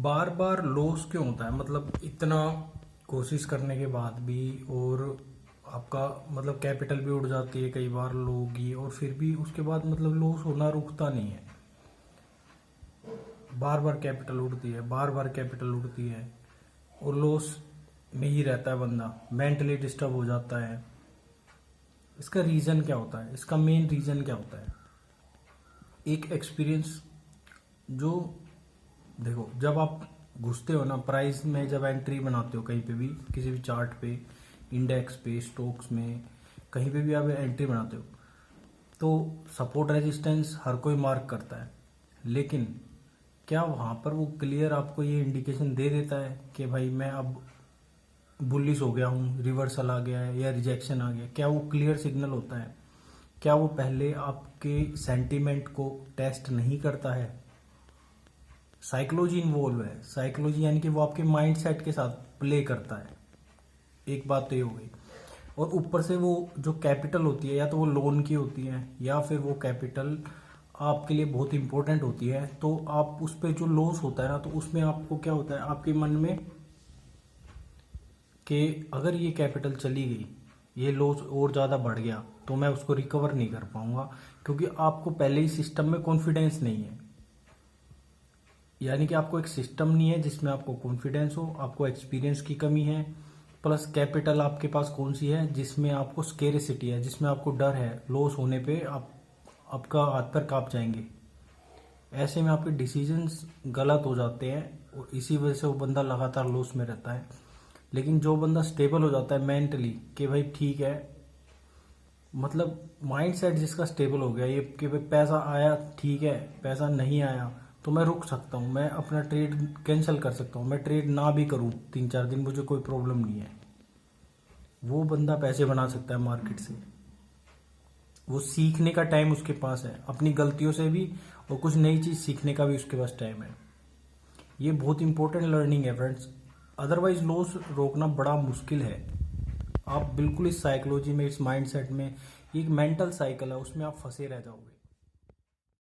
बार बार loss क्यों होता है? मतलब इतना कोशिश करने के बाद भी, और आपका मतलब कैपिटल भी उड़ जाती है कई बार लोगों की, और फिर भी उसके बाद मतलब लॉस होना रुकता नहीं है। बार बार कैपिटल उड़ती है, बार बार कैपिटल उड़ती है, और लॉस में ही रहता है बंदा, मेंटली डिस्टर्ब हो जाता है। इसका रीज़न क्या होता है? इसका मेन रीज़न क्या होता है? एक एक्सपीरियंस जो, देखो, जब आप घुसते हो ना प्राइस में, जब एंट्री बनाते हो कहीं पे भी, किसी भी चार्ट पे, इंडेक्स पे, स्टॉक्स में, कहीं पे भी आप एंट्री बनाते हो, तो सपोर्ट रेजिस्टेंस हर कोई मार्क करता है। लेकिन क्या वहाँ पर वो क्लियर आपको ये इंडिकेशन दे देता है कि भाई मैं अब बुलिश हो गया हूँ, रिवर्सल आ गया है या रिजेक्शन आ गया? क्या वो क्लियर सिग्नल होता है? क्या वो पहले आपके सेंटीमेंट को टेस्ट नहीं करता है? साइकोलॉजी इन्वॉल्व है। साइकोलॉजी यानी कि वो आपके माइंड सेट के साथ प्ले करता है। एक बात तो ये हो गई। और ऊपर से वो जो कैपिटल होती है, या तो वो लोन की होती है, या फिर वो कैपिटल आपके लिए बहुत इंपॉर्टेंट होती है, तो आप उस पर जो लॉस होता है ना, तो उसमें आपको क्या होता है आपके मन में कि अगर ये कैपिटल चली गई, ये लॉस और ज़्यादा बढ़ गया, तो मैं उसको रिकवर नहीं कर पाऊंगा, क्योंकि आपको पहले ही सिस्टम में कॉन्फिडेंस नहीं है। यानी कि आपको एक सिस्टम नहीं है जिसमें आपको कॉन्फिडेंस हो, आपको एक्सपीरियंस की कमी है, प्लस कैपिटल आपके पास कौन सी है जिसमें आपको स्केरिसिटी है, जिसमें आपको डर है लॉस होने पे आपका हाथ पैर कांप जाएंगे। ऐसे में आपके डिसीजंस गलत हो जाते हैं, और इसी वजह से वो बंदा लगातार लॉस में रहता है। लेकिन जो बंदा स्टेबल हो जाता है मेंटली कि भाई ठीक है, मतलब माइंड सेट जिसका स्टेबल हो गया, ये कि भाई पैसा आया ठीक है, पैसा नहीं आया तो मैं रुक सकता हूँ, मैं अपना ट्रेड कैंसिल कर सकता हूँ, मैं ट्रेड ना भी करूँ 3-4 दिन, मुझे कोई प्रॉब्लम नहीं है। वो बंदा पैसे बना सकता है मार्केट से। वो सीखने का टाइम उसके पास है, अपनी गलतियों से भी, और कुछ नई चीज़ सीखने का भी उसके पास टाइम है। ये बहुत इंपॉर्टेंट लर्निंग है फ्रेंड्स। अदरवाइज लॉस रोकना बड़ा मुश्किल है। आप बिल्कुल इस साइकोलॉजी में, इस माइंड सेट में, एक मेंटल साइकिल है, उसमें आप फंसे रह जाओगे।